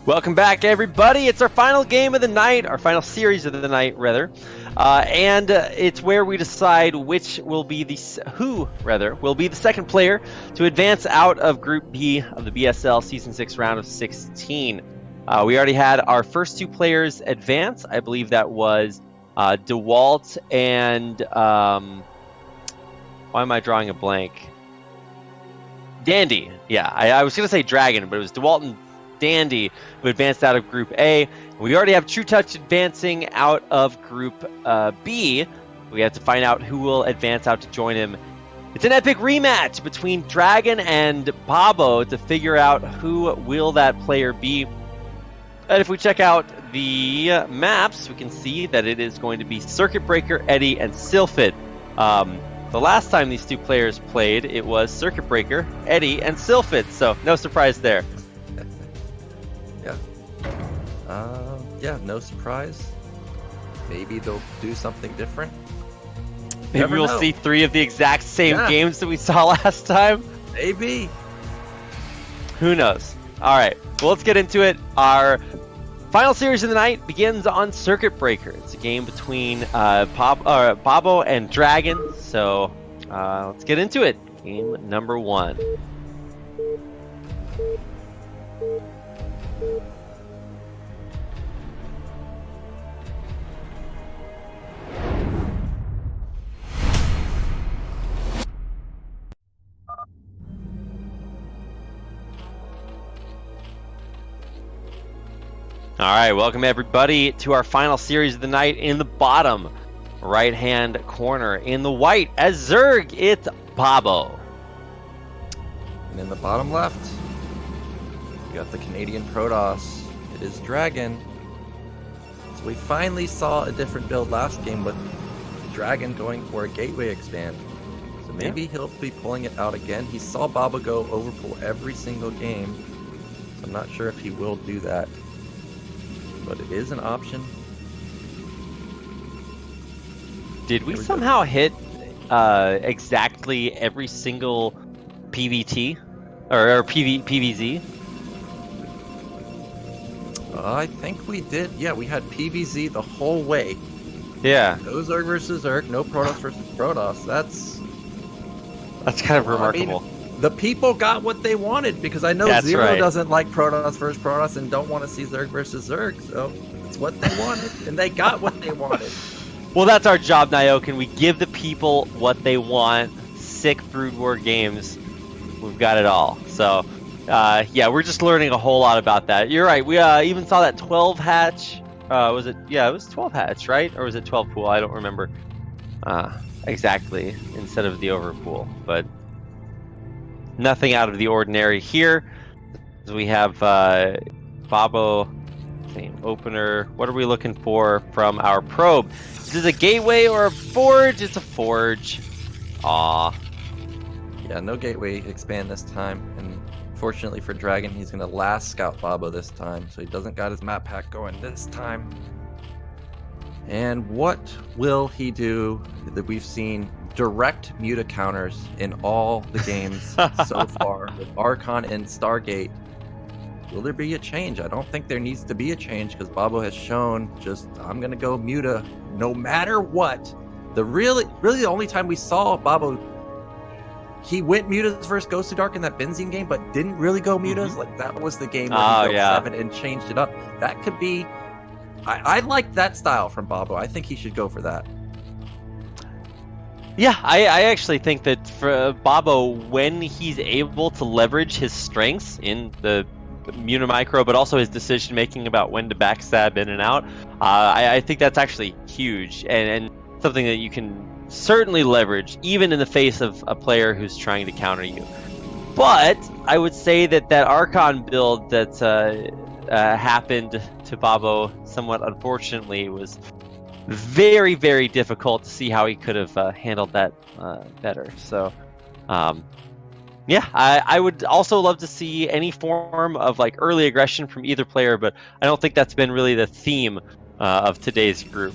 Welcome back, everybody. It's our final game of the night, our final series of the night, rather, and it's where we decide who will be the second player to advance out of Group B of the BSL Season 6 round of 16. We already had our first two players advance. I believe that was DeWalt and why am I drawing a blank? Dandy. Yeah, I was going to say Dragon, but it was DeWalt and Dandy who advanced out of Group A. We already have True Touch advancing out of Group B. We have to find out who will advance out to join him. It's an epic rematch between DragOn and Babo to figure out who will that player be. And if we check out the maps, we can see that it is going to be Circuit Breaker, Eddie, and Sylphid. The last time these two players played, it was Circuit Breaker, Eddie, and Sylphid, so no surprise there. Yeah, no surprise. Maybe they'll do something different. Maybe we'll see three of the exact same games that we saw last time. Maybe. Who knows? All right, well, let's get into it. Our final series of the night begins on Circuit Breaker. It's a game between Babo and DragOn. So let's get into it. Game number one. All right, welcome everybody to our final series of the night. In the bottom right-hand corner, in the white, as Zerg, it's Babo. And in the bottom left, you got the Canadian Protoss. It is DragOn. So we finally saw a different build last game with DragOn going for a gateway expand. So maybe he'll be pulling it out again. He saw Babo go overpull every single game. So I'm not sure if he will do that. But it is an option. Did we somehow hit exactly every single PVT or PVZ? I think we did. Yeah, we had PVZ the whole way. Yeah. No Zerg versus Zerg, no Protoss versus Protoss. That's kind of remarkable. I mean, the people got what they wanted, because I know Zero doesn't like Protoss versus Protoss and don't want to see Zerg versus Zerg, so it's what they wanted, and they got what they wanted. Well, that's our job, Nyokin. We give the people what they want. Sick Brood War games. We've got it all. So, yeah, we're just learning a whole lot about that. You're right. We even saw that 12 hatch. Was it? Yeah, it was 12 hatch, right? Or was it 12 pool? I don't remember exactly, instead of the overpool, but nothing out of the ordinary here. We have Babo, same opener. What are we looking for from our probe? Is this a gateway or a forge? It's a forge. Aw. Yeah, no gateway expand this time. And fortunately for DragOn, he's going to last scout Babo this time. So he doesn't got his map pack going this time. And what will he do? That we've seen direct muta counters in all the games so far with Archon and Stargate. Will there be a change? I don't think there needs to be a change, because Babo has shown just, I'm gonna go muta no matter what. Really the only time we saw Babo, he went mutas versus Ghost of Dark in that Benzene game, but didn't really go mutas. Like, that was the game where he 7 and changed it up. That could be, I like that style from Babo. I think he should go for that. Yeah, I actually think that for Babo, when he's able to leverage his strengths in the Muta Micro, but also his decision making about when to backstab in and out, I think that's actually huge and something that you can certainly leverage, even in the face of a player who's trying to counter you. But I would say that Archon build that happened to Babo, somewhat unfortunately, was very, very difficult to see how he could have handled that better. So, yeah, I would also love to see any form of like early aggression from either player, but I don't think that's been really the theme of today's group.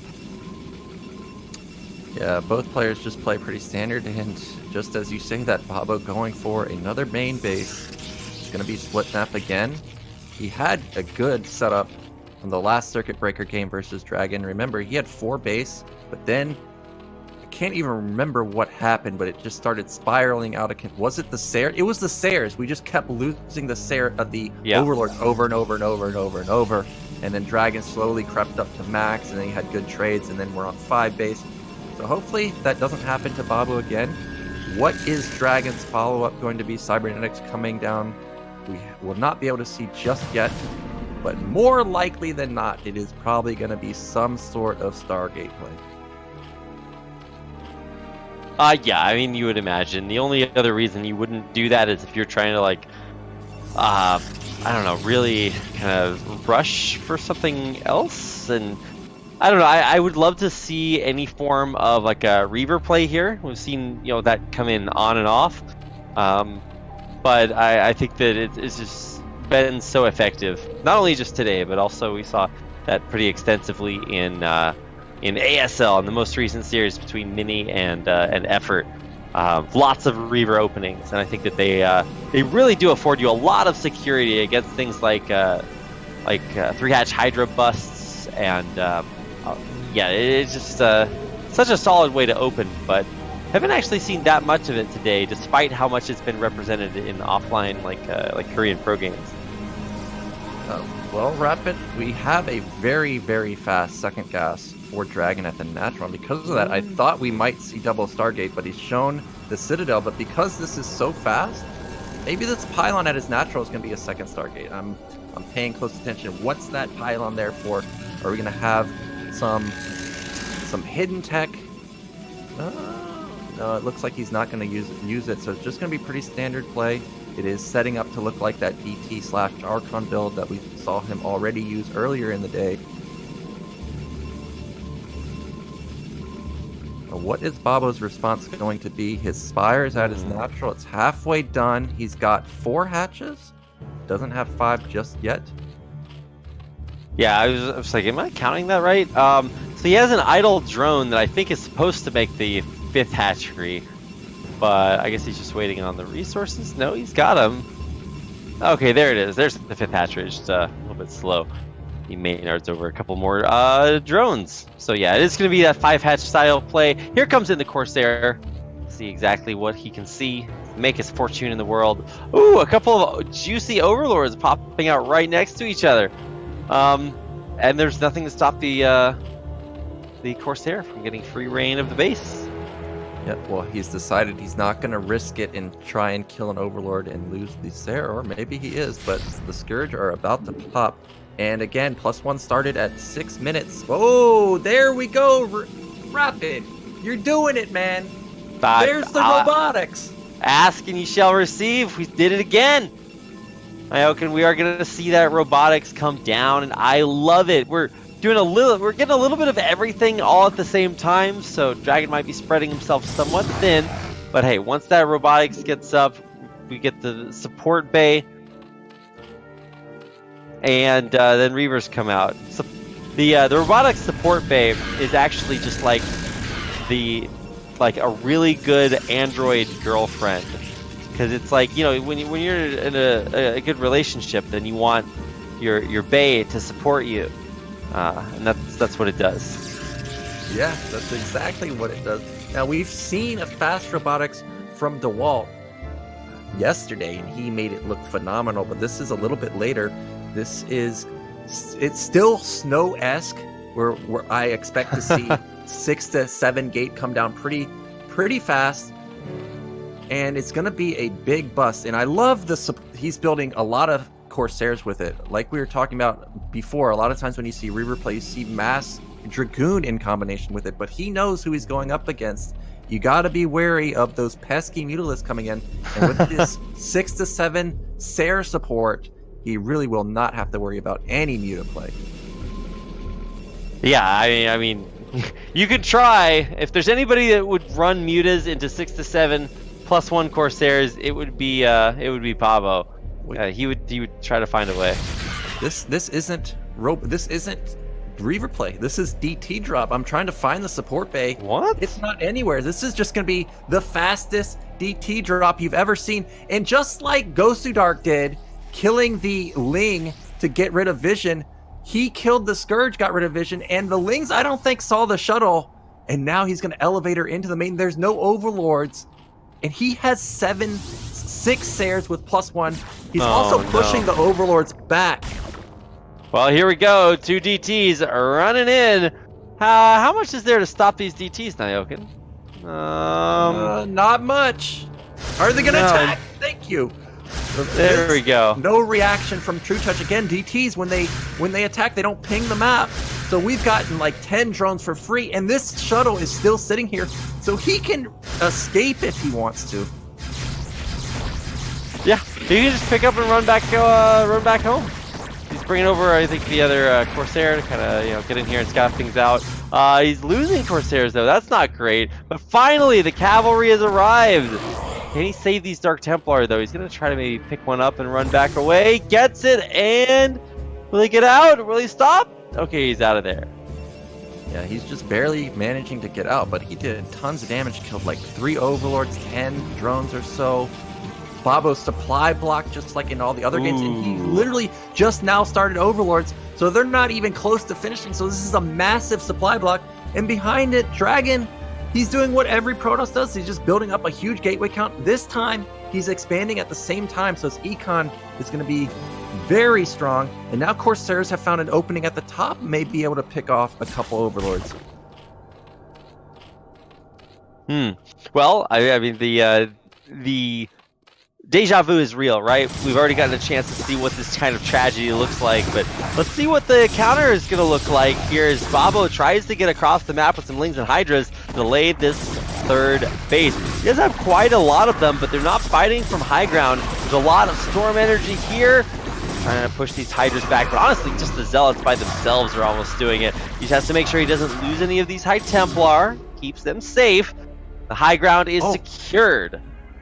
Yeah, both players just play pretty standard, and just as you say that, Babo going for another main base. It's going to be split map again. he had a good setup on the last Circuit Breaker game versus DragOn. Remember, he had 4 base, but then I can't even remember what happened, but it just started spiraling out of. Was it the Sair? It was the Sairs. We just kept losing the Overlords over and over and over and over and over. And then DragOn slowly crept up to max, and then he had good trades, and then we're on 5 base. So hopefully that doesn't happen to Babo again. What is DragOn's follow-up going to be? Cybernetics coming down. We will not be able to see just yet, but more likely than not, it is probably going to be some sort of Stargate play. Yeah, I mean, you would imagine. The only other reason you wouldn't do that is if you're trying to, like, I don't know, really kind of rush for something else. And I don't know, I would love to see any form of, like, a Reaver play here. We've seen, that come in on and off. But I think that it's just been so effective, not only just today, but also we saw that pretty extensively in ASL in the most recent series between Mini and Effort. Lots of Reaver openings, and I think that they really do afford you a lot of security against things like 3-hatch Hydra busts, and it's just such a solid way to open, but haven't actually seen that much of it today, despite how much it's been represented in offline like Korean pro games. Well, Rapid, we have a very, very fast second gas for DragOn at the natural, and because of that, I thought we might see double Stargate, but he's shown the Citadel. But because this is so fast, maybe this pylon at his natural is going to be a second Stargate. I'm paying close attention. What's that pylon there for? Are we going to have some hidden tech? No, it looks like he's not going to use it, so it's just going to be pretty standard play. It is setting up to look like that DT/Archon build that we saw him already use earlier in the day. What is Babo's response going to be? His Spire is at his natural. It's halfway done. He's got 4 hatches. Doesn't have 5 just yet. Yeah, I was like, am I counting that right? So he has an idle drone that I think is supposed to make the 5th hatchery, but I guess he's just waiting on the resources. No, he's got them. Okay, there it is. There's the 5th hatchery. Just a little bit slow. He Maynard's over a couple more drones. So yeah, it is going to be that 5-hatch style play. Here comes in the Corsair. See exactly what he can see. Make his fortune in the world. Ooh, a couple of juicy Overlords popping out right next to each other. And there's nothing to stop the Corsair from getting free reign of the base. Yeah, well, he's decided he's not going to risk it and try and kill an Overlord and lose the Sarah, or maybe he is, but the Scourge are about to pop. And again, +1 started at 6 minutes. Oh, there we go. Rapid. You're doing it, man. There's the robotics. Ask and you shall receive. We did it again. We are going to see that robotics come down, and I love it. We're getting a little bit of everything all at the same time, so DragOn might be spreading himself somewhat thin. But hey, once that robotics gets up, we get the support bay. And then Reavers come out. So the robotics support bay is actually just like a really good Android girlfriend, because it's like, when you're in a good relationship, then you want your bay to support you, and that's what it does. Yeah, that's exactly what it does. Now, we've seen a fast robotics from DeWalt yesterday, and he made it look phenomenal. But this is a little bit later. It's still Snow-esque, where I expect to see 6 to 7 gate come down pretty fast, and it's going to be a big bust. And I love he's building a lot of Corsairs with it. Like we were talking about before, a lot of times when you see Reaver play, you see Mass Dragoon in combination with it, but he knows who he's going up against. You got to be wary of those pesky Mutalisks coming in, and with this 6 to 7 Sair support, he really will not have to worry about any Muta play. Yeah, I mean, you could try. If there's anybody that would run Mutas into 6 to 7 +1 Corsairs, it would be Babo. He would try to find a way. This isn't Reaver play. This is DT drop. I'm trying to find the support bay. What? It's not anywhere. This is just going to be the fastest DT drop you've ever seen. And just like Ghost of Dark did, killing the Ling to get rid of vision. He killed the Scourge, got rid of vision, and the Lings, I don't think, saw the shuttle. And now he's going to elevate her into the main. There's no Overlords. And he has 6 Sares with +1. He's also pushing the Overlords back. Well, here we go. 2 DTs running in. How much is there to stop these DTs, Nyokin? Not much. Are they going to attack? Thank you. There we go. No reaction from True Touch. Again, DTs, when they attack, they don't ping the map. So we've gotten like 10 drones for free, and this shuttle is still sitting here, so he can escape if he wants to. Yeah, he can just pick up and run back home. He's bringing over, I think, the other Corsair to kind of get in here and scout things out. He's losing Corsairs though. That's not great. But finally, the cavalry has arrived. Can he save these Dark Templar though? He's gonna try to maybe pick one up and run back away. Gets it, and will he get out? Will he stop? Okay, he's out of there. Yeah, he's just barely managing to get out, but he did tons of damage, killed like 3 Overlords, 10 drones or so. Babo's supply block, just like in all the other games, and he literally just now started Overlords, so they're not even close to finishing, so this is a massive supply block. And behind it, DragOn, he's doing what every Protoss does. He's just building up a huge gateway count. This time, he's expanding at the same time, so his econ is going to be very strong. And now Corsairs have found an opening at the top, may be able to pick off a couple Overlords. Well, I mean, the deja vu is real, right? We've already gotten a chance to see what this kind of tragedy looks like, but let's see what the counter is going to look like here as Babo tries to get across the map with some Lings and Hydras to delay this 3rd base. He does have quite a lot of them, but they're not fighting from high ground. There's a lot of storm energy here, trying to push these Hydras back, but honestly, just the Zealots by themselves are almost doing it. He just has to make sure he doesn't lose any of these High Templar, keeps them safe. The high ground is secured.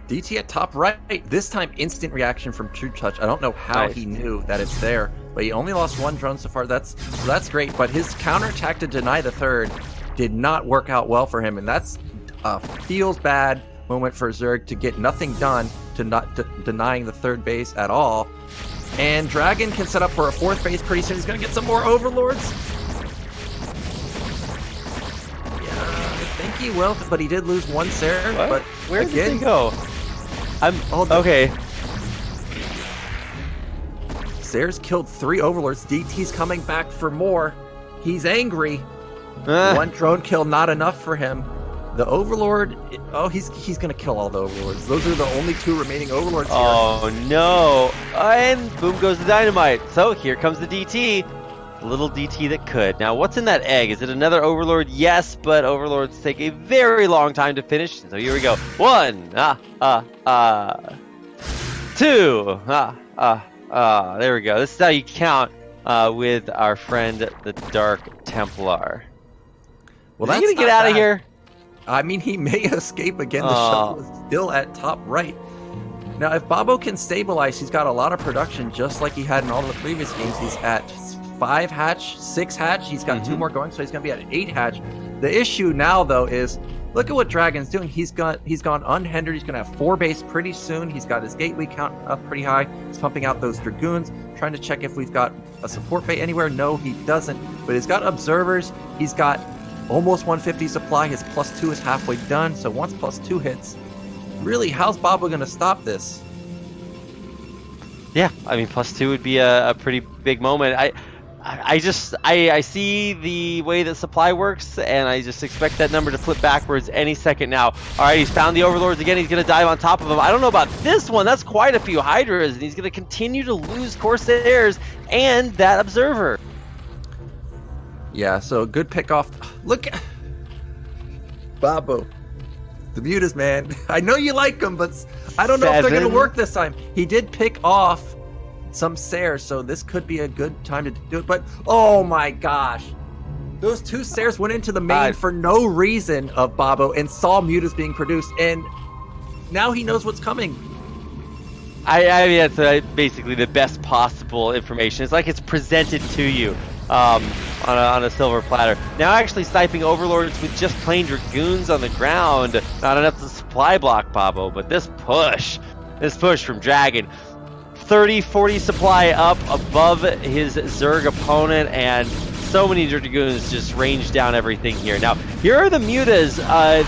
DT at top right. This time, instant reaction from True Touch. I don't know how he knew that it's there, but he only lost 1 drone so far. That's great, but his counterattack to deny the 3rd did not work out well for him, and that's feels bad moment for Zerg to get nothing done to denying the 3rd base at all. And DragOn can set up for a 4th base pretty soon. He's going to get some more Overlords. Yeah, I think he will, but he did lose 1 Sair. But where did he go? Okay. Sair's killed 3 Overlords. DT's coming back for more. He's angry. 1 drone kill, not enough for him. The Overlord, he's gonna kill all the Overlords. Those are the only 2 remaining Overlords here. Oh no! And boom goes the dynamite. So here comes the DT. The little DT that could. Now what's in that egg? Is it another Overlord? Yes, but Overlords take a very long time to finish. So here we go. 1, 2, there we go. This is how you count with our friend the Dark Templar. Well, is he gonna get out of here? I mean, he may escape again. The shuttle is still at top right. Now, if Babo can stabilize, he's got a lot of production, just like he had in all the previous games. He's at 5 hatch, 6 hatch. He's got 2 more going, so he's going to be at 8 hatch. The issue now, though, is look at what DragOn's doing. He's gone unhindered. He's going to have 4 base pretty soon. He's got his gateway count up pretty high. He's pumping out those Dragoons, trying to check if we've got a support bay anywhere. No, he doesn't. But he's got observers. He's got almost 150 supply. His +2 is halfway done. So once +2 hits, really, how's Babo going to stop this? Yeah, I mean, +2 would be a pretty big moment. I see the way that supply works, and I just expect that number to flip backwards any second now. All right, he's found the Overlords again. He's going to dive on top of them. I don't know about this one. That's quite a few Hydras, and he's going to continue to lose Corsairs and that Observer. Yeah, so good pick off. Look at Babo. The mutas, man. I know you like them, but I don't know if they're going to work this time. He did pick off some Sairs, so this could be a good time to do it. But, oh my gosh. Those 2 Sairs went into the main for no reason of Babo and saw mutas being produced, and now he knows what's coming. I mean, that's basically the best possible information. It's like it's presented to you on a silver platter. Now actually sniping Overlords with just plain Dragoons on the ground. Not enough to supply block Babo, but this push from DragOn. 30-40 supply up above his Zerg opponent, and so many Dragoons just range down everything here. Now, here are the Mutas.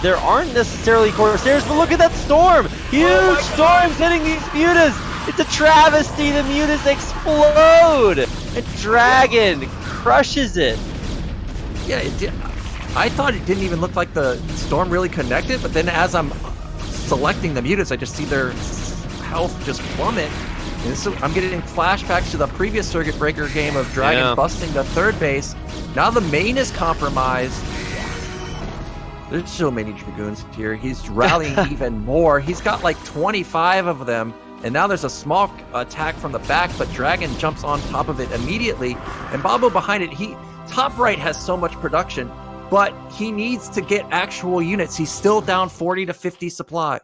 There aren't necessarily Corsairs, but look at that storm! Huge storms hitting these Mutas! It's a travesty, the Mutas explode! And Dragon crushes it. Yeah, it did. I thought it didn't even look like the storm really connected, but then as I'm selecting the Mutas, I just see their health just plummet. And so I'm getting flashbacks to the previous Circuit Breaker game of Dragon busting the third base. Now the main is compromised. There's so many Dragoons here. He's rallying even more. He's got like 25 of them. And now there's a small attack from the back, but Dragon jumps on top of it immediately. And Babo behind it, top right has so much production, but he needs to get actual units. He's still down 40 to 50 supply.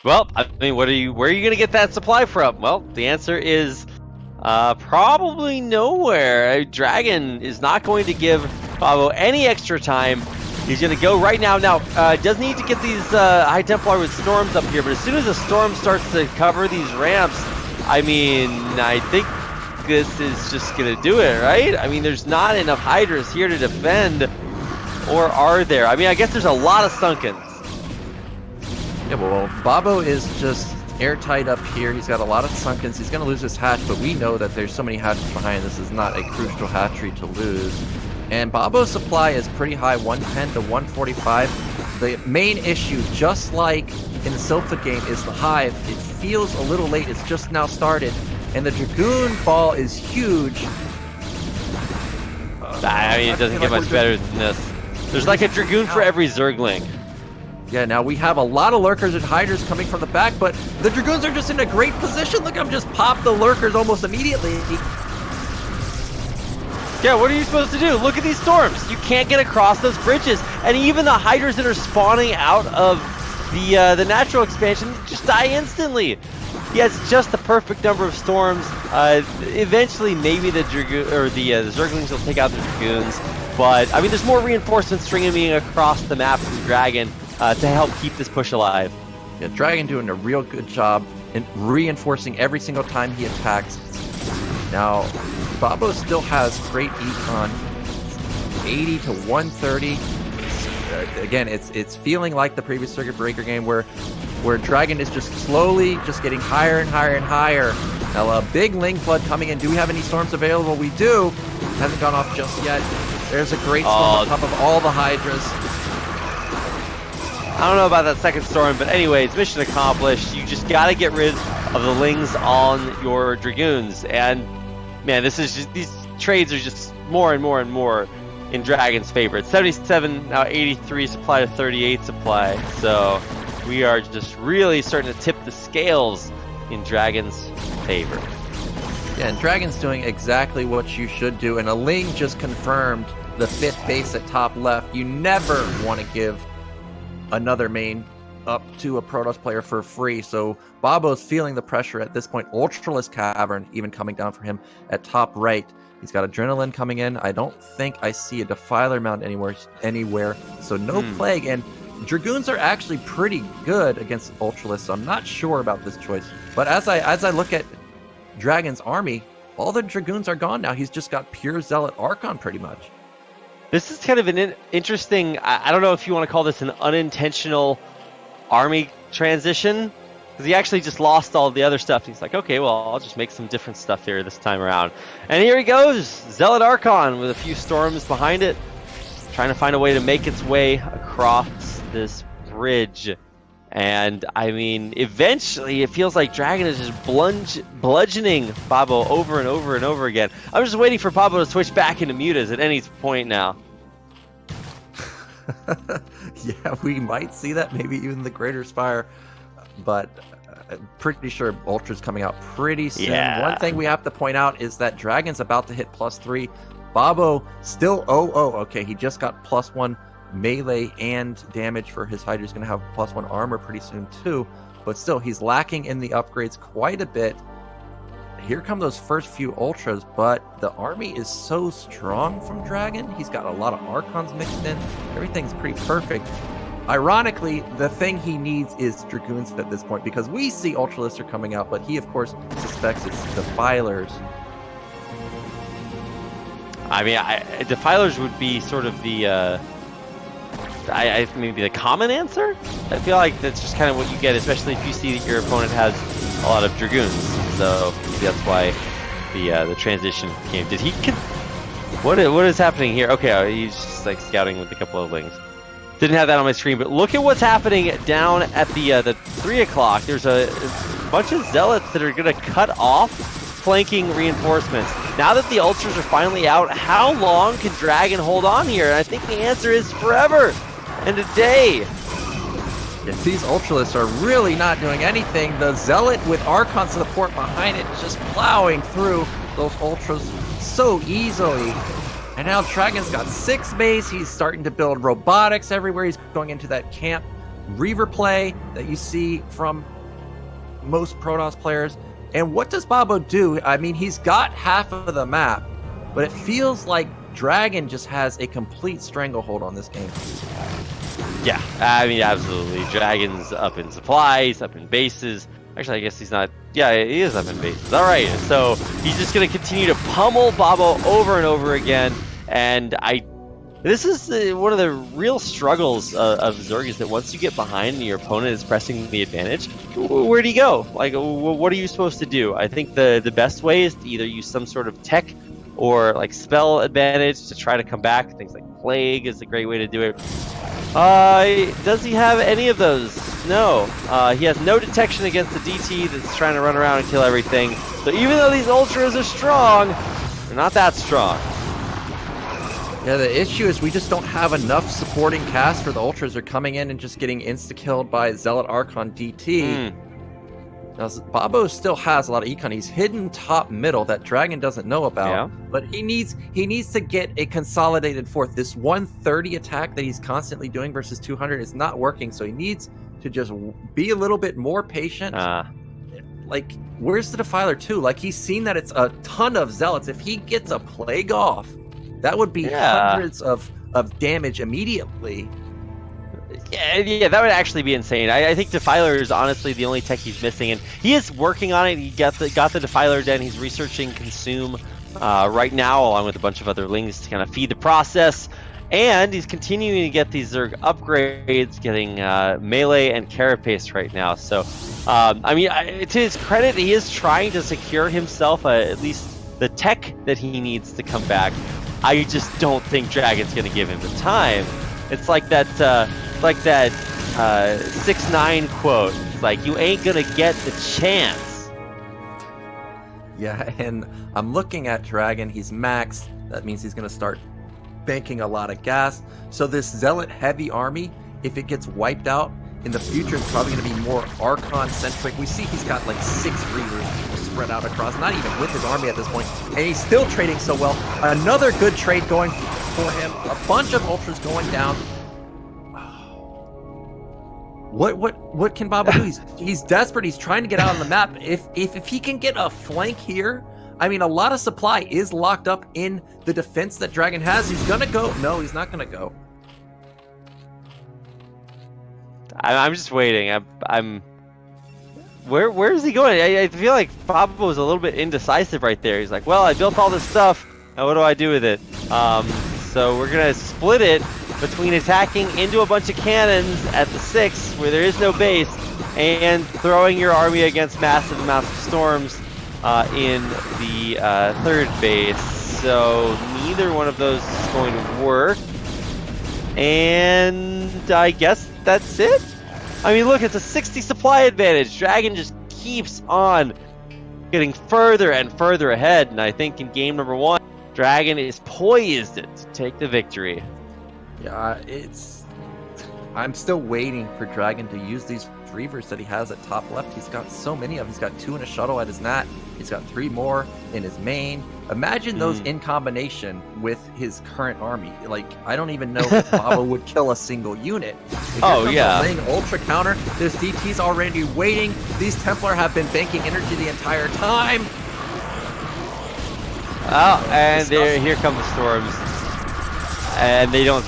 Well, I mean, where are you going to get that supply from? Well, the answer is probably nowhere. Dragon is not going to give Babo any extra time. He's going to go right now. Now, does need to get these High Templar with storms up here, but as soon as the storm starts to cover these ramps, I mean, I think this is just going to do it, right? I mean, there's not enough Hydras here to defend, or are there? I mean, I guess there's a lot of Sunkens. Yeah, well, Babo is just airtight up here. He's got a lot of Sunkens. He's going to lose his hatch, but we know that there's so many hatches behind. This is not a crucial hatchery to lose. And Babo's supply is pretty high, 110 to 145. The main issue, just like in the Silpha game, is the Hive. It feels a little late. It's just now started. And the Dragoon ball is huge. I mean, it doesn't get much better than this. There's like a Dragoon for every Zergling. Yeah, now we have a lot of Lurkers and Hydras coming from the back, but the Dragoons are just in a great position. Look, I'm just pop the Lurkers almost immediately. Yeah, what are you supposed to do? Look at these storms. You can't get across those bridges. And even the Hydras that are spawning out of the natural expansion just die instantly. He has just the perfect number of storms. Eventually, maybe the Dragoon or the Zerglings will take out the Dragoons. But, I mean, there's more reinforcements stringing across the map from Dragon to help keep this push alive. Yeah, Dragon doing a real good job in reinforcing every single time he attacks. Now, Babo still has great econ, 80 to 130. Again, it's feeling like the previous Circuit Breaker game where Dragon is just slowly just getting higher and higher and higher. Now, a big Ling Flood coming in. Do we have any storms available? We do. Hasn't gone off just yet. There's a great storm on top of all the Hydras. I don't know about that second storm, but anyways, mission accomplished. You just got to get rid of the Lings on your Dragoons. And, man, this is just, these trades are just more and more and more in Dragon's favor. It's 77, now 83 supply to 38 supply. So we are just really starting to tip the scales in Dragon's favor. Yeah, and Dragon's doing exactly what you should do. And a Ling just confirmed the 5th base at top left. You never want to give another main up to a Protoss player for free. So Babo's feeling the pressure at this point. Ultralisk Cavern even coming down for him at top right. He's got Adrenaline coming in. I don't think I see a Defiler Mount anywhere. So no Plague. And Dragoons are actually pretty good against Ultralisk, so I'm not sure about this choice. But as I look at Dragon's army, all the Dragoons are gone now. He's just got pure Zealot Archon pretty much. This is kind of an interesting, I don't know if you want to call this an unintentional army transition, because he actually just lost all the other stuff. He's like, okay, well, I'll just make some different stuff here this time around. And here he goes, Zealot Archon with a few storms behind it, trying to find a way to make its way across this bridge. And, I mean, eventually it feels like Dragon is just bludgeoning Babo over and over and over again. I'm just waiting for Babo to switch back into Mutas at any point now. Yeah, we might see that, maybe even the Greater Spire. But I'm pretty sure Ultra's coming out pretty soon. Yeah. One thing we have to point out is that Dragon's about to hit +3. Babo still, okay, he just got +1 melee and damage for his Hydra. He's going to have +1 armor pretty soon too, but still he's lacking in the upgrades quite a bit. Here come those first few Ultras, but the army is so strong from Dragon. He's got a lot of Archons mixed in. Everything's pretty perfect. Ironically, the thing he needs is Dragoons at this point, because we see Ultralists are coming out, but he, of course, suspects it's Defilers. I mean, Defilers would be sort of the, maybe the common answer? I feel like that's just kind of what you get, especially if you see that your opponent has a lot of Dragoons. So maybe that's why the transition came. Did he... What is happening here? Okay, he's just like scouting with a couple of lings. Didn't have that on my screen, but look at what's happening down at the 3 o'clock. There's a bunch of Zealots that are going to cut off flanking reinforcements. Now that the Ultras are finally out, how long can DragOn hold on here? And I think the answer is forever and a day. Yes, these Ultralists are really not doing anything. The Zealot with Archon support behind it just plowing through those Ultras so easily. And now DragOn's got 6 base. He's starting to build robotics everywhere. He's going into that camp Reaver play that you see from most Protoss players. And what does Babo do? I mean, he's got half of the map, but it feels like DragOn just has a complete stranglehold on this game. Yeah, I mean, absolutely. DragOn's up in supplies, up in bases. Actually, I guess he's not. Yeah, he is up in bases. All right, so he's just going to continue to pummel Babo over and over again. And this is one of the real struggles of Zerg, is that once you get behind and your opponent is pressing the advantage, where do you go? Like, what are you supposed to do? I think the best way is to either use some sort of tech or like spell advantage to try to come back. Things like Plague is a great way to do it. Does he have any of those? No. He has no detection against the DT that's trying to run around and kill everything. So even though these Ultras are strong, they're not that strong. Yeah, the issue is we just don't have enough supporting cast for the Ultras. Are coming in and just getting insta-killed by Zealot Archon DT. Now, Babo still has a lot of econ. He's hidden top middle that DragOn doesn't know about. Yeah. But he needs to get a consolidated fourth. This 130 attack that he's constantly doing versus 200 is not working. So he needs to just be a little bit more patient. Like, where's the Defiler 2? Like, he's seen that it's a ton of Zealots. If he gets a Plague off, that would be hundreds of damage immediately. Yeah, that would actually be insane. I think Defiler is honestly the only tech he's missing, and he is working on it. He got the Defiler den. He's researching Consume right now, along with a bunch of other lings to kind of feed the process. And he's continuing to get these Zerg upgrades, getting melee and carapace right now. So, I mean, to his credit, he is trying to secure himself at least the tech that he needs to come back. I just don't think DragOn's going to give him the time. It's like that 6ix9ine quote. It's like, you ain't gonna get the chance. Yeah, and I'm looking at DragOn. He's maxed. That means he's gonna start banking a lot of gas. So this Zealot heavy army, if it gets wiped out in the future, it's probably gonna be more Archon centric. We see he's got like 6 Reavers spread out across, not even with his army at this point, and he's still trading so well. Another good trade going for him. A bunch of Ultras going down. What can Babo do? He's desperate. He's trying to get out on the map. If he can get a flank here, I mean, a lot of supply is locked up in the defense that DragOn has. He's gonna go. No, he's not gonna go. I'm just waiting. Where is he going? I feel like Babo was a little bit indecisive right there. He's like, well, I built all this stuff. Now what do I do with it? So we're gonna split it between attacking into a bunch of cannons at the 6, where there is no base, and throwing your army against massive amounts of storms in the 3rd base. So neither one of those is going to work. And I guess that's it? I mean, look, it's a 60 supply advantage. DragOn just keeps on getting further and further ahead, and I think in game number 1, DragOn is poised to take the victory. Yeah, I'm still waiting for DragOn to use these Reavers that he has at top left. He's got so many of them. He's got 2 in a shuttle at his nat. He's got 3 more in his main. Imagine those in combination with his current army. Like, I don't even know if Babo would kill a single unit. Oh, yeah. Laying ultra counter. This DT's already waiting. These Templar have been banking energy the entire time. Oh, and here come the storms. And they don't...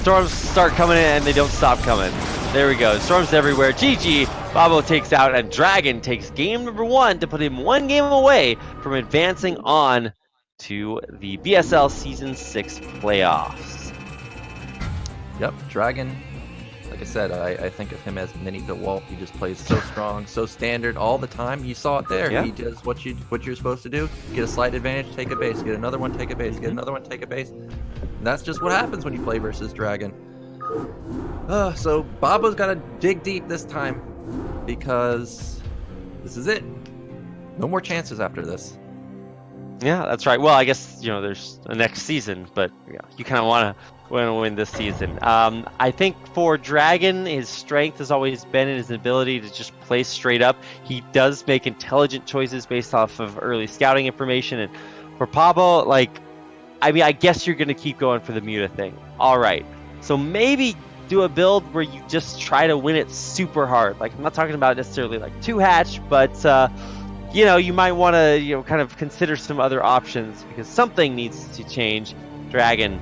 Storms start coming in and they don't stop coming. There we go. Storms everywhere. GG. Babo takes out, and DragOn takes game number 1 to put him 1 game away from advancing on to the BSL Season 6 playoffs. Yep, DragOn, like I said, I think of him as mini DeWalt. He just plays so strong, so standard all the time. You saw it there. Yeah. He does what you're supposed to do. Get a slight advantage, take a base. Get another one, take a base. Get another one, take a base. And that's just what happens when you play versus DragOn. So Babo's got to dig deep this time because this is it. No more chances after this. Yeah, that's right. Well, I guess, there's a next season, but you kind of want to win this season. I think for DragOn, his strength has always been in his ability to just play straight up. He does make intelligent choices based off of early scouting information. And for Babo, I guess you're going to keep going for the Muta thing. All right. So maybe do a build where you just try to win it super hard. I'm not talking about necessarily 2-hatch, but you might want to kind of consider some other options because something needs to change. DragOn,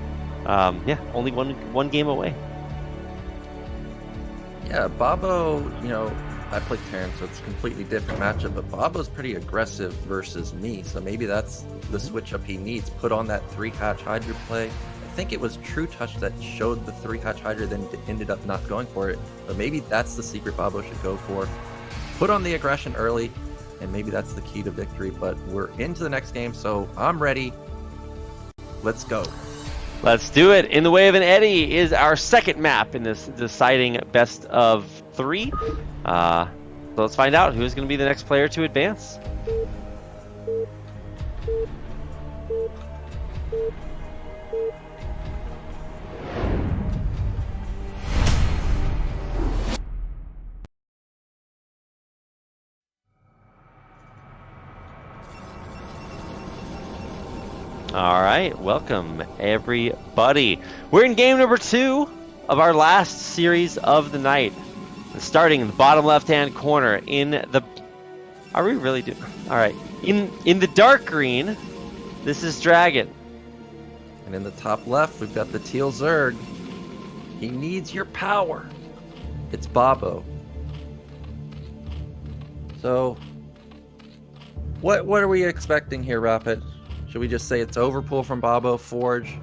only one game away. Yeah, Babo, I play Terran, so it's a completely different matchup, but Babo's pretty aggressive versus me, so maybe that's the switch up he needs. Put on that 3-hatch Hydra play. I think it was True Touch that showed the 3-hatch Hydra, then ended up not going for it, but maybe that's the secret Babo should go for. Put on the aggression early, and maybe that's the key to victory. But we're into the next game, so I'm ready. Let's go. Let's do it. In the Way of an Eddy is our second map in this deciding best of 3. So let's find out who's going to be the next player to advance. All right, welcome everybody. We're in game number 2 of our last series of the night. Starting in the bottom left-hand corner in the... Are we really doing... All right. In the dark green, this is DragOn. And in the top left, we've got the teal Zerg. He needs your power. It's Babo. So, what are we expecting here, Rapid? Should we just say it's overpull from Babo, Forge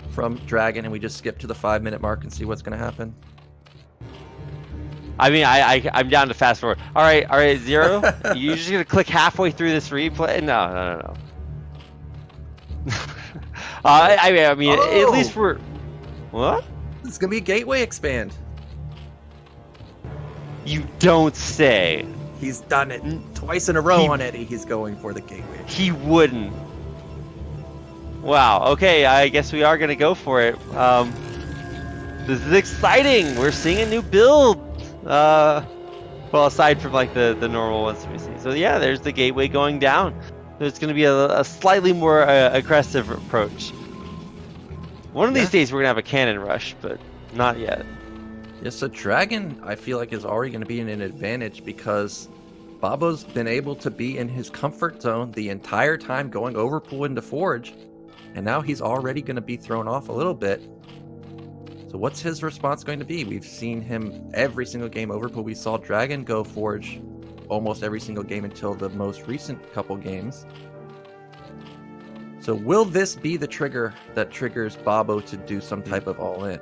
from DragOn, and we just skip to the 5-minute mark and see what's going to happen? I mean, I'm down to fast forward. All right, Zero. You're just gonna click halfway through this replay? No. I mean, at least we're... What? It's gonna be a gateway expand. You don't say. He's done it twice in a row on Eddy. He's going for the gateway. He wouldn't. Wow. Okay, I guess we are gonna go for it. This is exciting. We're seeing a new build. Well, aside from the normal ones we see. So yeah, there's the gateway going down. There's going to be a slightly more aggressive approach. One of these days we're going to have a cannon rush, but not yet. Yeah, so DragOn, I feel like, is already going to be in an advantage because Babo's been able to be in his comfort zone the entire time going overpool into Forge, and now he's already going to be thrown off a little bit. So what's his response going to be? We've seen him every single game overpool. We saw DragOn go Forge almost every single game until the most recent couple games. So will this be the trigger that triggers Babo to do some type of all-in?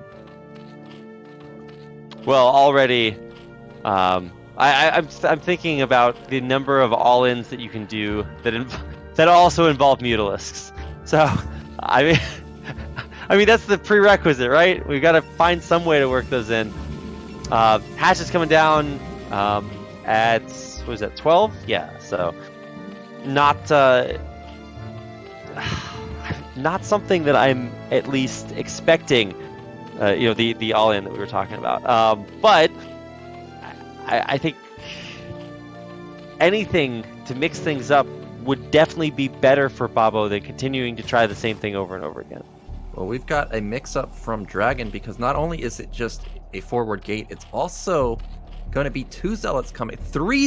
Well, already, I'm thinking about the number of all-ins that you can do that also involve Mutalisks. So, I mean, that's the prerequisite, right? We've got to find some way to work those in. Hatch is coming down at, what is that, 12? Yeah, so not something that I'm at least expecting, the all-in that we were talking about. But I think anything to mix things up would definitely be better for Babo than continuing to try the same thing over and over again. Well, we've got a mix-up from DragOn because not only is it just a forward gate, it's also going to be 3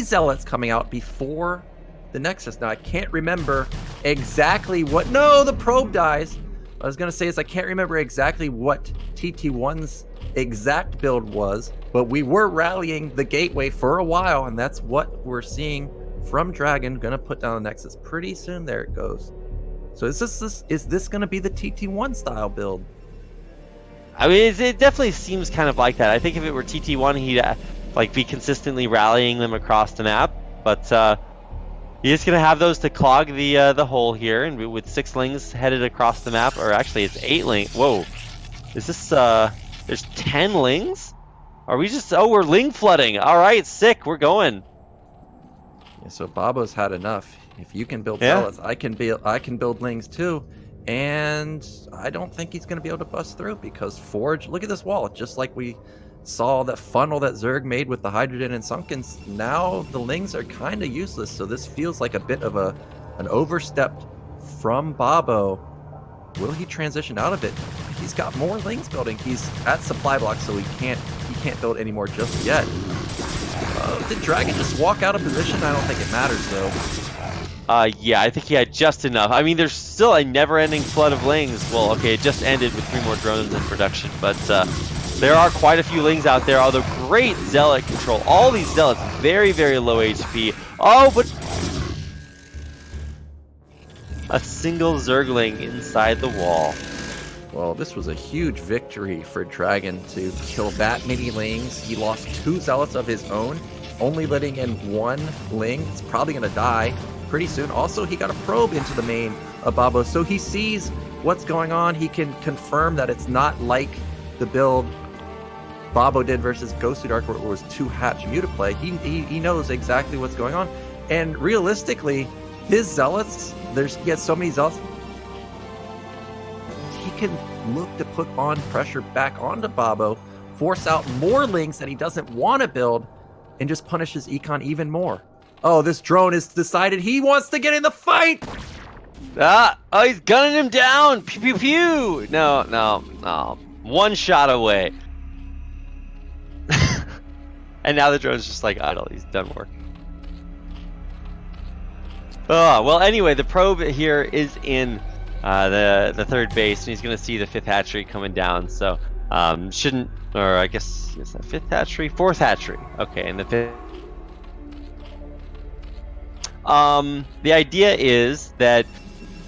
Zealots coming out before the Nexus. Now, I can't remember exactly what... No, the probe dies. I was going to say is I can't remember exactly what TT1's exact build was, but we were rallying the gateway for a while, and that's what we're seeing from DragOn. Going to put down the Nexus pretty soon. There it goes. So is this going to be the TT1 style build? I mean, it definitely seems kind of like that. I think if it were TT1, he'd like be consistently rallying them across the map, but he's gonna have those to clog the hole here, and with 6 lings headed across the map, or actually it's 8 lings. Whoa, is this there's 10 lings? Are we just? Oh, we're ling flooding. All right, sick. We're going. Yeah, so Babo's had enough. If you can build zealots, I can build lings too. And I don't think he's going to be able to bust through because Forge, look at this wall. Just like we saw that funnel that Zerg made with the Hydrogen and Sunkens, now the lings are kind of useless. So this feels like a bit of an overstep from Babo. Will he transition out of it? He's got more lings building. He's at supply block, so he can't build anymore just yet. Did DragOn just walk out of position? I don't think it matters though. Yeah, I think he had just enough. I mean, there's still a never-ending flood of lings. Well, okay, it just ended with 3 more drones in production, but there are quite a few lings out there, although great zealot control. All these zealots, very, very low HP. Oh, but a single Zergling inside the wall. Well, this was a huge victory for DragOn to kill that many lings. He lost 2 zealots of his own, only letting in 1 ling. It's probably going to die pretty soon. Also, he got a probe into the main of Babo, so he sees what's going on. He can confirm that it's not like the build Babo did versus Ghostly Dark, where it was 2 hatch mutaplay. He knows exactly what's going on, and realistically, his zealots, he has so many zealots, he can look to put on pressure back onto Babo, force out more lings that he doesn't want to build, and just punish his econ even more. Oh, this drone has decided he wants to get in the fight! Oh, he's gunning him down! Pew, pew, pew! No. 1 shot away. And now the drone's just like idle. He's done work. Oh, well, anyway, the probe here is in the 3rd base, and he's going to see the 5th hatchery coming down, so shouldn't, or I guess, is that 5th hatchery? 4th hatchery. Okay, and the 5th. The idea is that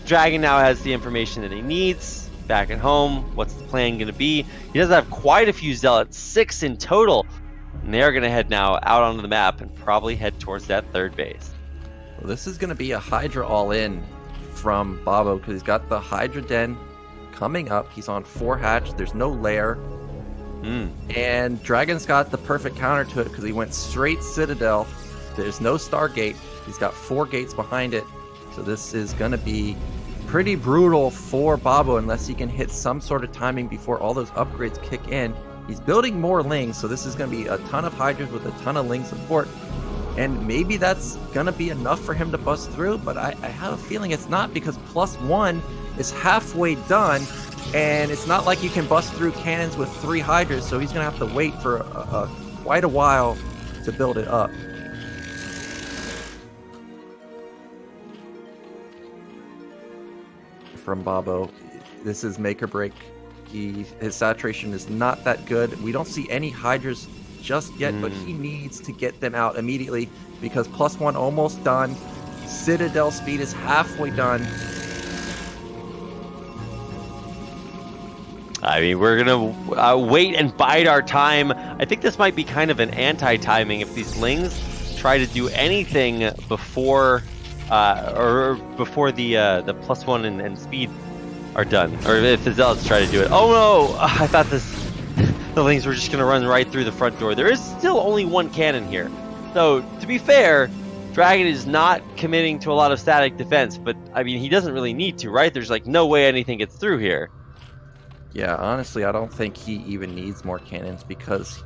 DragOn now has the information that he needs back at home. What's the plan going to be? He does have quite a few zealots, 6 in total, and they're going to head now out onto the map and probably head towards that 3rd base. Well, this is going to be a Hydra all-in from Babo because he's got the Hydra Den coming up. He's on 4 hatch. There's no lair. And DragOn's got the perfect counter to it because he went straight Citadel. There's no Stargate. He's got 4 gates behind it. So this is going to be pretty brutal for Babo unless he can hit some sort of timing before all those upgrades kick in. He's building more lings, so this is going to be a ton of Hydras with a ton of ling support. And maybe that's going to be enough for him to bust through, but I have a feeling it's not because +1 is halfway done, and it's not like you can bust through cannons with 3 Hydras, so he's going to have to wait for quite a while to build it up. From Babo, this is make or break. His saturation is not that good. We don't see any Hydras just yet, but he needs to get them out immediately because +1 almost done. Citadel speed is halfway done. I mean, we're gonna wait and bide our time. I think this might be kind of an anti-timing if these lings try to do anything before or before the +1 and speed are done, or if the zealots try to do it. Oh no! I thought the lings were just gonna run right through the front door. There is still only 1 cannon here, so to be fair, DragOn is not committing to a lot of static defense. But I mean, he doesn't really need to, right? There's like no way anything gets through here. Yeah, honestly, I don't think he even needs more cannons because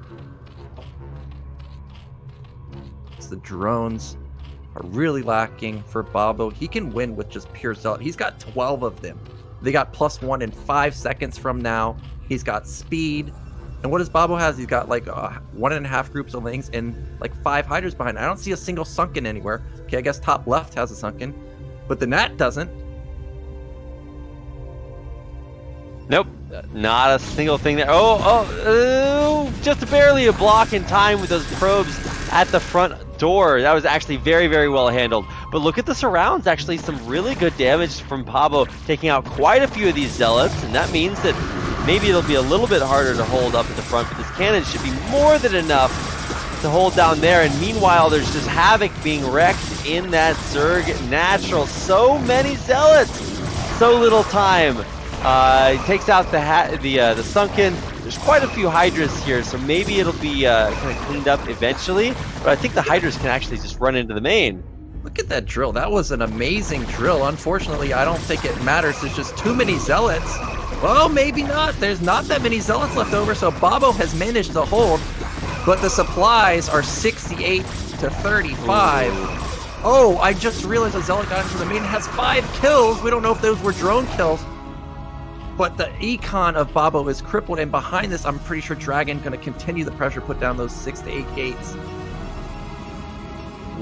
the drones are really lacking for Babo. He can win with just pure zealot. He's got 12 of them. They got +1 in 5 seconds from now. He's got speed. And what does Babo has? He's got like 1.5 groups of lings and like 5 Hydras behind. I don't see a single sunken anywhere. Okay, I guess top left has a sunken, but the Nat doesn't. Nope, not a single thing there. Oh, just barely a block in time with those probes at the front door. That was actually very, very well handled. But look at the surrounds, actually some really good damage from Babo, taking out quite a few of these zealots, and that means that maybe it'll be a little bit harder to hold up at the front, but this cannon should be more than enough to hold down there. And meanwhile, there's just havoc being wrecked in that Zerg natural. So many zealots, so little time. He takes out the sunken. There's quite a few hydras here, so maybe it'll be kind of cleaned up eventually. But I think the hydras can actually just run into the main. Look at that drill. That was an amazing drill. Unfortunately, I don't think it matters. There's just too many zealots. Well, maybe not. There's not that many zealots left over, so Babo has managed to hold. But the supplies are 68 to 35. Ooh. Oh, I just realized a zealot got into the main. It has 5 kills. We don't know if those were drone kills. But the econ of Babo is crippled, and behind this, I'm pretty sure DragOn going to continue the pressure, put down those 6 to 8 gates.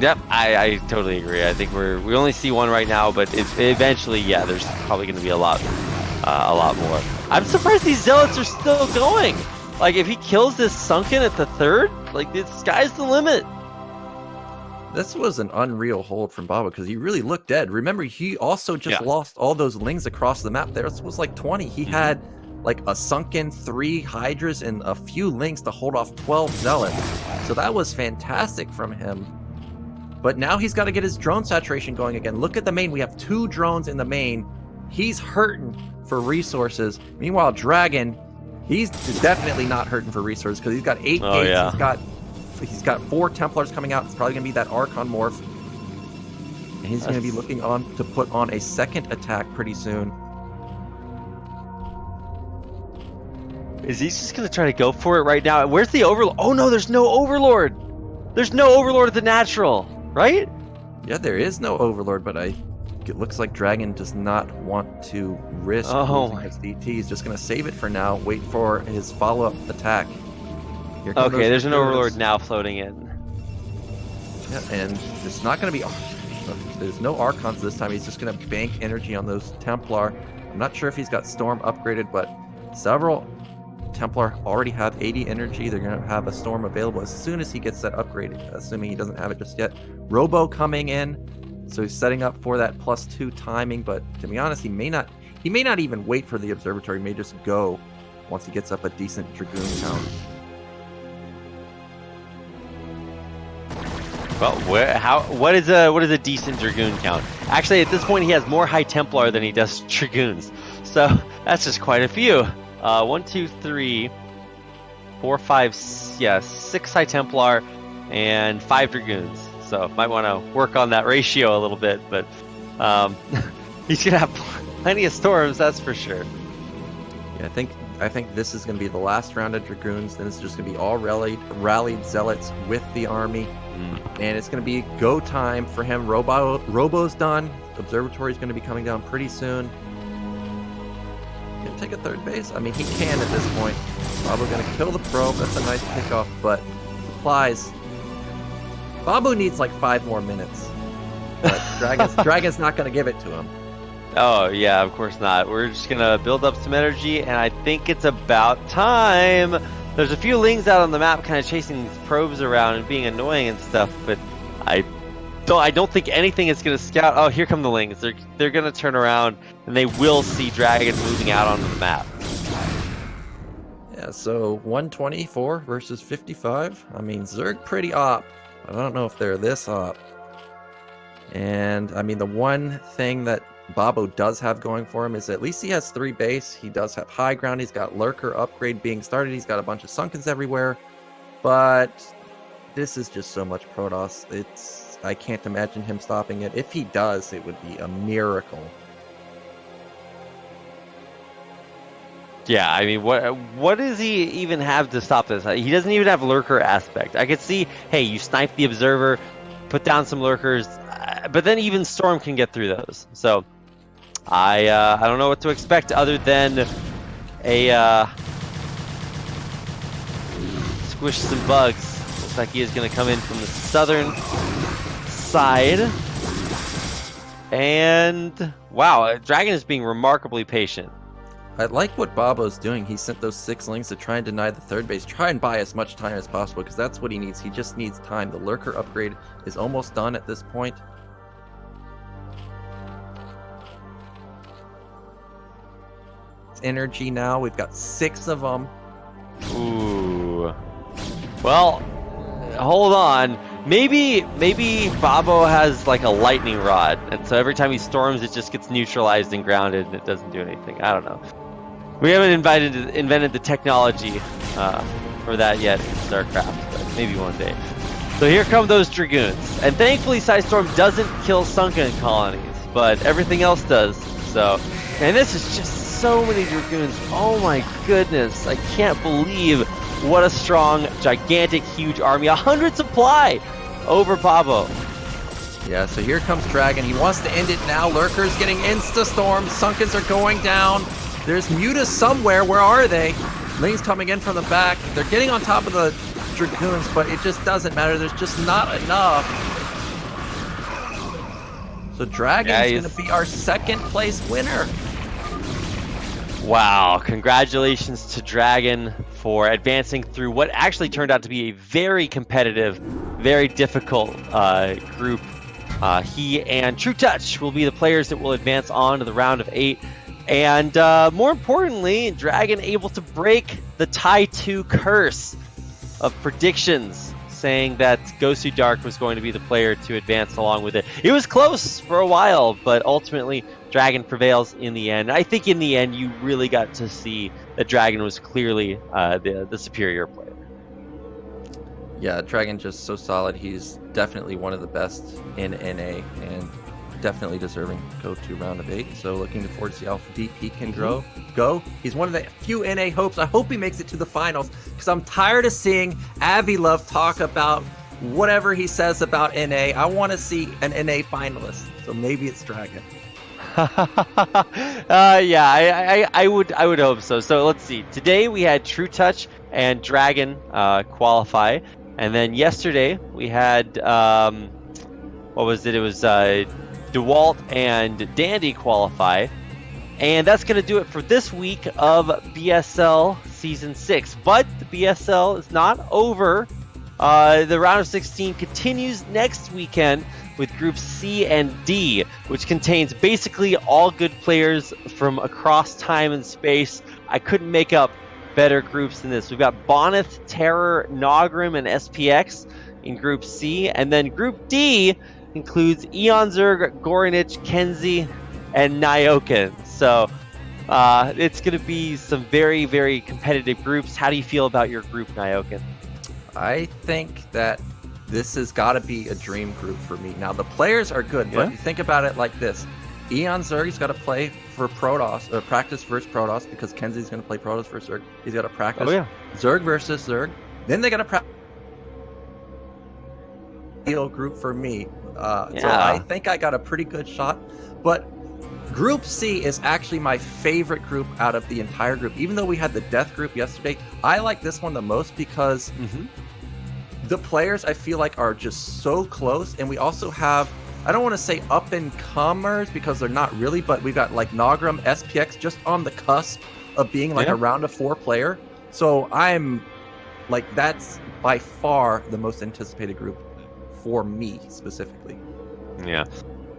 Yep, I totally agree. I think we only see one right now, but eventually, yeah, there's probably going to be a lot more. I'm surprised these zealots are still going. Like, if he kills this sunken at the third, like, the sky's the limit. This was an unreal hold from Babo because he really looked dead. Remember, he also just lost all those lings across the map. There was like 20. He had like a sunken 3 hydras and a few lings to hold off 12 zealots. So that was fantastic from him. But now he's got to get his drone saturation going again. Look at the main. We have 2 drones in the main. He's hurting for resources. Meanwhile, DragOn, he's definitely not hurting for resources because he's got 8 gates. Yeah. He's got 4 Templars coming out. It's probably going to be that Archon morph. And he's going to be looking on to put on a second attack pretty soon. Is he just going to try to go for it right now? Where's the Overlord? Oh, no, there's no Overlord. There's no Overlord at the natural, right? Yeah, there is no Overlord, but it looks like DragOn does not want to risk losing his DT. He's just going to save it for now, wait for his follow-up attack. Okay, there's an Overlord now floating in. Yeah, and it's not going to be... There's no Archons this time. He's just going to bank energy on those Templar. I'm not sure if he's got Storm upgraded, but several Templar already have 80 energy. They're going to have a Storm available as soon as he gets that upgrade, assuming he doesn't have it just yet. Robo coming in, so he's setting up for that +2 timing, but to be honest, he may not even wait for the Observatory. He may just go once he gets up a decent Dragoon count. Well, what is a decent Dragoon count? Actually, at this point, he has more High Templar than he does Dragoons, so that's just quite a few. 1, 2, 3, 4, 5, 6 High Templar and 5 Dragoons. So might want to work on that ratio a little bit, but he's gonna have plenty of storms, that's for sure. Yeah, I think this is going to be the last round of Dragoons. Then it's just going to be all rallied zealots with the army. And it's going to be go time for him. Robo's done. Observatory is going to be coming down pretty soon. Can take a third base? I mean, he can at this point. Babo going to kill the probe. That's a nice pickoff, but supplies. Babo needs like 5 more minutes. But DragOn's not going to give it to him. Oh, yeah, of course not. We're just going to build up some energy, and I think it's about time. There's a few lings out on the map kind of chasing these probes around and being annoying and stuff, but I don't think anything is going to scout. Oh, here come the lings. They're going to turn around, and they will see DragOn moving out onto the map. Yeah, so 124 versus 55. I mean, Zerg pretty op. I don't know if they're this op. And, I mean, the one thing that Babo does have going for him is at least he has 3 base. He does have high ground. He's got Lurker upgrade being started. He's got a bunch of Sunkens everywhere. But this is just so much Protoss. I can't imagine him stopping it. If he does, it would be a miracle. Yeah, I mean, what does he even have to stop this? He doesn't even have Lurker aspect. I could see, hey, you snipe the Observer, put down some Lurkers, but then even Storm can get through those. So I don't know what to expect other than a squish some bugs. Looks like he is going to come in from the southern side. And wow, DragOn is being remarkably patient. I like what Babo's doing. He sent those 6 lings to try and deny the third base. Try and buy as much time as possible, because that's what he needs. He just needs time. The lurker upgrade is almost done at this point. Energy now. We've got 6 of them. Ooh. Well, hold on. Maybe Babo has like a lightning rod, and so every time he storms, it just gets neutralized and grounded, and it doesn't do anything. I don't know. We haven't invented the technology for that yet in StarCraft, but maybe one day. So here come those Dragoons, and thankfully Psystorm doesn't kill sunken colonies, but everything else does. So, and this is just so many Dragoons. Oh my goodness! I can't believe what a strong, gigantic, huge army. 100 supply over Babo. Yeah, so here comes DragOn. He wants to end it now. Lurker's getting insta-stormed. Sunkens are going down. There's Mutas somewhere. Where are they? Ling's coming in from the back. They're getting on top of the Dragoons, but it just doesn't matter. There's just not enough. So DragOn's going to be our 2nd place winner. Wow, congratulations to DragOn for advancing through what actually turned out to be a very competitive, very difficult group. He and True Touch will be the players that will advance on to the round of 8. And more importantly, DragOn able to break the tie 2 curse of predictions, saying that Gosu Dark was going to be the player to advance along with it. It was close for a while, but ultimately DragOn prevails in the end. I think in the end, you really got to see that DragOn was clearly the superior player. Yeah, DragOn just so solid. He's definitely one of the best in NA, and definitely deserving to go to round of 8. So looking forward to see how deep he can go. He's one of the few NA hopes. I hope he makes it to the finals, because I'm tired of seeing Avilov talk about whatever he says about NA. I want to see an NA finalist. So maybe it's DragOn. Yeah, I would hope so. So let's see. Today we had True Touch and DragOn qualify, and then yesterday we had what was it? It was DeWalt and Dandy qualify, and that's going to do it for this week of BSL Season 6. But the BSL is not over. The round of 16 continues next weekend with Groups C and D, which contains basically all good players from across time and space. I couldn't make up better groups than this. We've got Bonneth, Terror, Nogrim, and SPX in Group C, and then Group D includes Eon Zerg, Gorinich, Kenzie, and Nyoken. So it's going to be some very, very competitive groups. How do you feel about your group, Nyoken? I think that this has got to be a dream group for me. Now, the players are good, but you think about it like this. Eon Zerg's got to play for Protoss, or practice versus Protoss, because Kenzie's going to play Protoss versus Zerg. He's got to practice Zerg versus Zerg. Then they got to practice group for me. So I think I got a pretty good shot. But Group C is actually my favorite group out of the entire group. Even though we had the Death group yesterday, I like this one the most because the players I feel like are just so close. And we also have, I don't want to say up-and-comers because they're not really, but we've got like Nogrim, SPX just on the cusp of being like a round of 4 player. So I'm like, that's by far the most anticipated group for me specifically. Yeah.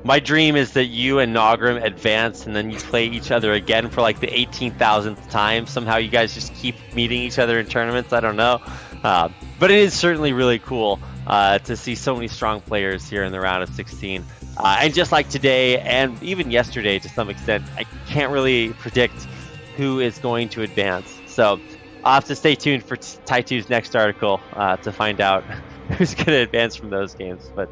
My dream is that you and Nogrim advance and then you play each other again for like the 18,000th time. Somehow you guys just keep meeting each other in tournaments. I don't know. But it is certainly really cool to see so many strong players here in the round of 16. And just like today and even yesterday to some extent, I can't really predict who is going to advance. So I'll have to stay tuned for Tai2's next article to find out who's going to advance from those games. But